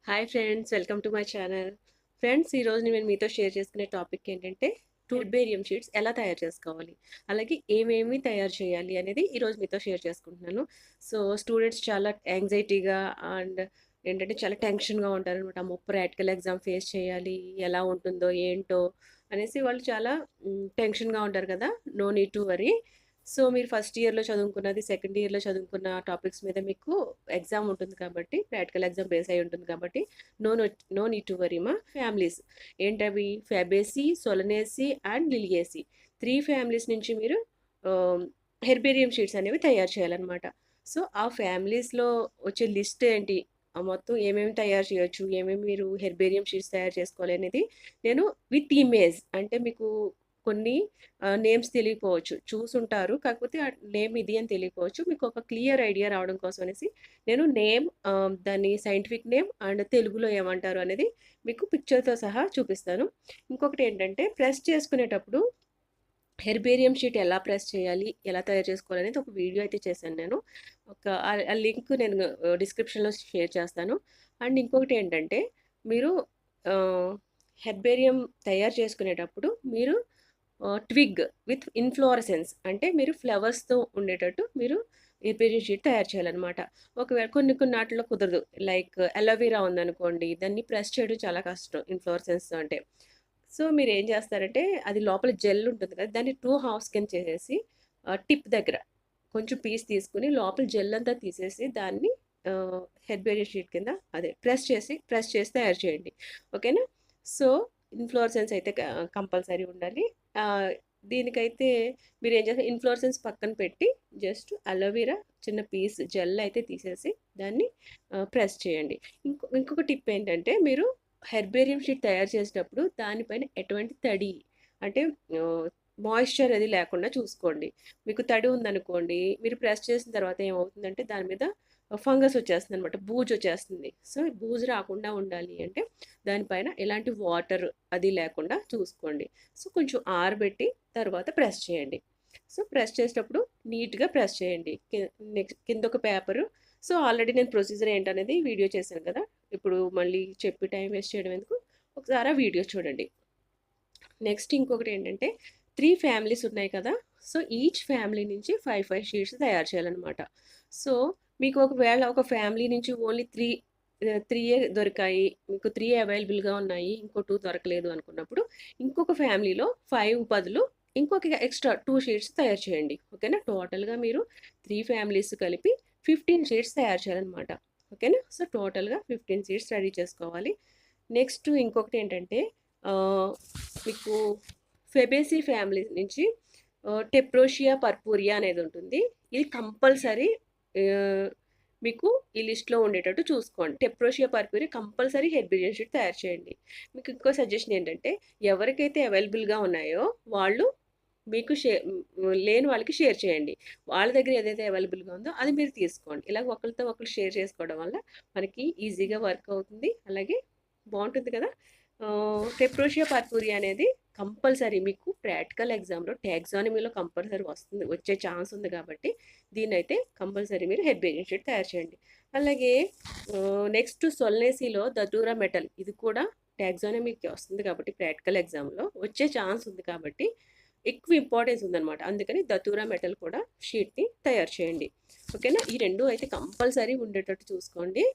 Hi friends, welcome to my channel. Friends, ఈరోజు నేను మీతో షేర్ చేసుకునే టాపిక్ ఏంటంటే హెర్బేరియం షీట్స్ ఎలా తయారు చేసుకోవాలి, అలాగే ఏమేమి తయారు చేయాలి అనేది ఈరోజు మీతో షేర్ చేసుకుంటున్నాను. సో స్టూడెంట్స్ చాలా యాంగ్జైటీగా అండ్ ఏంటంటే చాలా టెన్షన్గా ఉంటారనమాట. అమ్మో, ప్రాక్టికల్ ఎగ్జామ్ ఫేస్ చేయాలి, ఎలా ఉంటుందో ఏంటో అనేసి వాళ్ళు చాలా టెన్షన్గా ఉంటారు కదా. No need to worry. So మీరు ఫస్ట్ ఇయర్లో చదువుకున్నది, సెకండ్ ఇయర్లో చదువుకున్న టాపిక్స్ మీద మీకు ఎగ్జామ్ ఉంటుంది కాబట్టి, ప్రాక్టికల్ ఎగ్జామ్ బేస్ అయి ఉంటుంది కాబట్టి no no no need to worry. మా ఫ్యామిలీస్ ఏంటవి? Fabaceae, Solanaceae and Liliaceae, 3 families నుంచి మీరు హెర్బేరియం షీట్స్ అనేవి తయారు చేయాలన్నమాట. సో ఆ ఫ్యామిలీస్లో వచ్చే లిస్ట్ ఏంటి, ఆ మొత్తం ఏమేమి తయారు చేయొచ్చు, ఏమేమి మీరు హెర్బేరియం షీట్స్ తయారు చేసుకోవాలి అనేది నేను విత్ ఇమేజ్, అంటే మీకు కొన్ని నేమ్స్ తెలియకపోవచ్చు, చూసుంటారు కాకపోతే ఆ నేమ్ ఇది అని తెలియకపోవచ్చు, మీకు ఒక క్లియర్ ఐడియా రావడం కోసం అనేసి నేను నేమ్, దాని సైంటిఫిక్ నేమ్ అండ్ తెలుగులో ఏమంటారు అనేది మీకు పిక్చర్తో సహా చూపిస్తాను. ఇంకొకటి ఏంటంటే, ప్రెస్ చేసుకునేటప్పుడు హెర్బేరియం షీట్ ఎలా ప్రెస్ చేయాలి, ఎలా తయారు చేసుకోవాలనేది ఒక వీడియో అయితే చేశాను నేను. ఆ లింక్ నేను డిస్క్రిప్షన్లో షేర్ చేస్తాను. అండ్ ఇంకొకటి ఏంటంటే, మీరు హెర్బేరియం తయారు చేసుకునేటప్పుడు మీరు ట్విగ్ విత్ ఇన్ఫ్లోరసెన్స్, అంటే మీరు ఫ్లవర్స్తో ఉండేటట్టు మీరు హెర్బేరియం షీట్ తయారు చేయాలన్నమాట. ఒకవేళ కొన్ని కొన్ని వాటిలో కుదరదు, లైక్ అలోవెరా ఉందనుకోండి, దాన్ని ప్రెస్ చేయడం చాలా కష్టం ఇన్ఫ్లోరసెన్స్ అంటే. సో మీరు ఏం చేస్తారంటే, అది లోపల జెల్ ఉంటుంది కదా, దాన్ని 2 హాఫ్స్ కింద చేసేసి టిప్ దగ్గర కొంచెం పీస్ తీసుకుని లోపల జెల్ అంతా తీసేసి దాన్ని హెర్బేరియం షీట్ కింద అదే ప్రెస్ చేసి తయారు చేయండి. ఓకేనా? సో ఇన్ఫ్లోరసెన్స్ అయితే కంపల్సరీ ఉండాలి. ఆ, దీనికైతే మీరు ఏం చేస్తారు, ఇన్ఫ్లోరసెన్స్ పక్కన పెట్టి జస్ట్ అలోవెరా చిన్న పీస్ జెల్ అయితే తీసేసి దాన్ని ప్రెస్ చేయండి. ఇంకొక టిప్ ఏంటంటే, మీరు హెర్బేరియం షీట్ తయారు చేసేటప్పుడు దానిపైన ఎటువంటి తడి, అంటే మాయిశ్చర్ అది లేకుండా చూసుకోండి. మీకు తడి ఉందనుకోండి, మీరు ప్రెస్ చేసిన తర్వాత ఏమవుతుందంటే దాని మీద ఫంగస్ వచ్చేస్తుంది అనమాట, బూజు వచ్చేస్తుంది. సో బూజు రాకుండా ఉండాలి అంటే దానిపైన ఎలాంటి వాటర్ అది లేకుండా చూసుకోండి. సో కొంచెం ఆరబెట్టి తర్వాత ప్రెస్ చేయండి. సో ప్రెస్ చేసేటప్పుడు నీట్గా ప్రెస్ చేయండి. నెక్స్ట్ కింద ఒక పేపరు. సో ఆల్రెడీ నేను ప్రొసీజర్ ఏంటనేది వీడియో చేశాను కదా, ఇప్పుడు మళ్ళీ చెప్పి టైం వేస్ట్ చేయడం ఎందుకు, ఒకసారి ఆ వీడియో చూడండి. నెక్స్ట్ ఇంకొకటి ఏంటంటే, 3 ఫ్యామిలీస్ ఉన్నాయి కదా, సో ఈచ్ ఫ్యామిలీ నుంచి 5 షీట్స్ తయారు చేయాలన్నమాట. సో మీకు ఒకవేళ ఒక ఫ్యామిలీ నుంచి ఓన్లీ త్రీయే దొరికాయి, మీకు 3 అవైలబుల్గా ఉన్నాయి, ఇంకో 2 దొరకలేదు అనుకున్నప్పుడు ఇంకొక ఫ్యామిలీలో 5 బదులు ఇంకొక ఎక్స్ట్రా 2 షీట్స్ తయారు చేయండి. ఓకేనా? టోటల్గా మీరు 3 ఫ్యామిలీస్ కలిపి 15 షీట్స్ తయారు చేయాలన్నమాట. ఓకేనా? సో టోటల్గా 15 షీట్స్ రెడీ చేసుకోవాలి. నెక్స్ట్ ఇంకొకటి ఏంటంటే, మీకు ఫెబేసి ఫ్యామిలీ నుంచి టెప్రోషియా పర్పూరియా అనేది ఉంటుంది. ఇది కంపల్సరీ మీకు ఈ లిస్ట్లో ఉండేటట్టు చూసుకోండి. టెప్రోషియా పర్పూరియా కంపల్సరీ హెర్బేరియం షీట్ తయారు చేయండి. మీకు ఇంకో సజెషన్ ఏంటంటే, ఎవరికైతే అవైలబుల్గా ఉన్నాయో వాళ్ళు మీకు లేని వాళ్ళకి షేర్ చేయండి. వాళ్ళ దగ్గర ఏదైతే అవైలబుల్గా ఉందో అది మీరు తీసుకోండి. ఇలా ఒకరితో ఒకరు షేర్ చేసుకోవడం వల్ల మనకి ఈజీగా వర్క్ అవుతుంది, అలాగే బాగుంటుంది కదా. టెప్రోషియా పర్పూరియా అనేది కంపల్సరీ మీకు ప్రాక్టికల్ ఎగ్జామ్లో టాక్సానమీలో కంపల్సరీ వచ్చే ఛాన్స్ ఉంది కాబట్టి దీన్నైతే కంపల్సరీ మీరు హెర్బేరియం షీట్ తయారు చేయండి. అలాగే నెక్స్ట్ సొల్నేసీలో దతూరా మెటల్, ఇది కూడా టాక్సానమీకి వస్తుంది కాబట్టి ప్రాక్టికల్ ఎగ్జామ్లో వచ్చే ఛాన్స్ ఉంది కాబట్టి ఎక్కువ ఇంపార్టెన్స్ ఉందన్నమాట. అందుకని దతూరా మెటల్ కూడా షీట్ని తయారు చేయండి. ఓకేనా? ఈ రెండు అయితే కంపల్సరీ ఉండేటట్టు చూసుకోండి.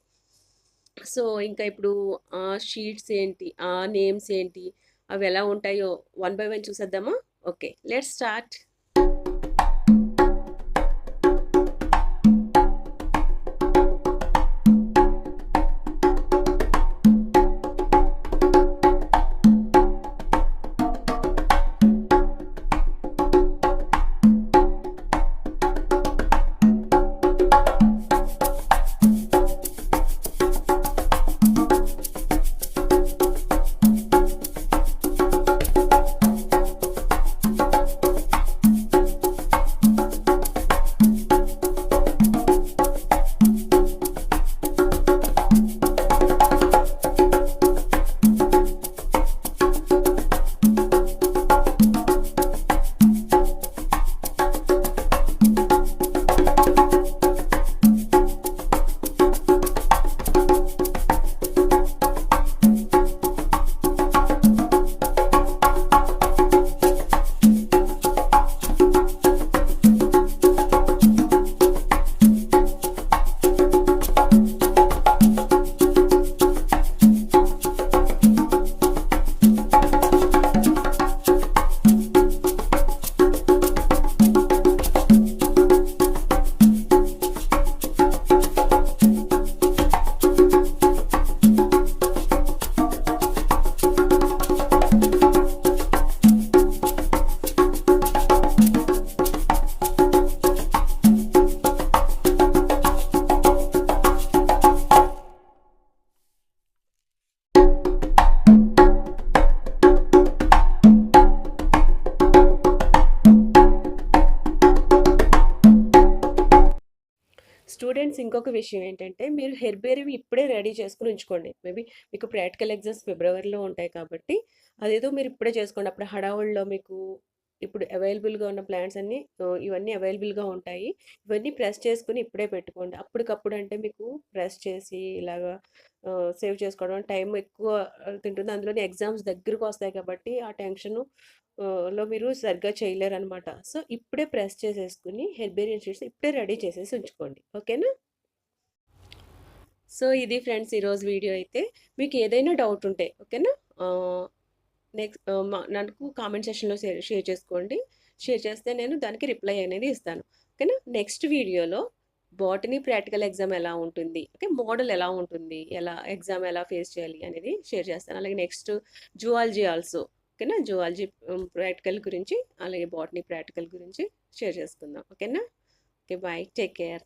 సో ఇంకా ఇప్పుడు ఆ షీట్స్ ఏంటి, ఆ నేమ్స్ ఏంటి, అవి ఎలా ఉంటాయో 1 బై 1 చూసేద్దామా? Okay, let's start. ఫ్రెండ్స్ ఇంకొక విషయం ఏంటంటే, మీరు హెర్బేరియం ఇప్పుడే రెడీ చేసుకొని ఉంచుకోండి. మేబీ మీకు ప్రాక్టికల్ ఎగ్జామ్స్ ఫిబ్రవరిలో ఉంటాయి కాబట్టి, అదేదో మీరు ఇప్పుడే చేసుకోండి. అప్పుడు హడావుడిలో మీకు ఇప్పుడు అవైలబుల్‌గా ఉన్న ప్లాంట్స్ అన్నీ ఇవన్నీ అవైలబుల్‌గా ఉంటాయి. ఇవన్నీ ప్రెస్ చేసుకొని ఇప్పుడే పెట్టుకోండి. అప్పటికప్పుడు అంటే మీకు ప్రెస్ చేసి ఇలాగా సేవ్ చేసుకోవడం టైం ఎక్కువ తింటుంది. అందులోని ఎగ్జామ్స్ దగ్గరకొస్తాయి కాబట్టి, ఆ టెన్షను లో మీరు సరిగ్గా చేయలేరనమాట. సో, ఇప్పుడే ప్రెస్ చేసేసుకొని హెర్బేరియం సీడ్స్ ఇప్పుడే రెడీ చేసేసి ఉంచుకోండి. ఓకేనా? సో, ఇది ఫ్రెండ్స్ ఈరోజు వీడియో అయితే. మీకు ఏదైనా డౌట్ ఉంటే ఓకేనా? ఆహ్, నాకు కామెంట్ సెక్షన్‌లో షేర్ చేసుకోండి. షేర్ చేస్తే నేను దానికి రిప్లై అనేది ఇస్తాను. ఓకేనా? నెక్స్ట్ వీడియోలో బోటనీ ప్రాక్టికల్ ఎగ్జామ్ ఎలా ఉంటుంది? ఓకే. మోడల్ ఎలా ఉంటుంది? ఎగ్జామ్ ఎలా ఫేస్ చేయాలి అనేది షేర్ చేస్తాను. అలాగే నెక్స్ట్ జువాలజీ ఆల్సో. ఓకేనా? జువాలజీ ప్రాక్టికల్ గురించి, అలాగే బోటనీ ప్రాక్టికల్ గురించి షేర్ చేసుకుందాం. ఓకేనా? ఓకే. బాయ్. Take care.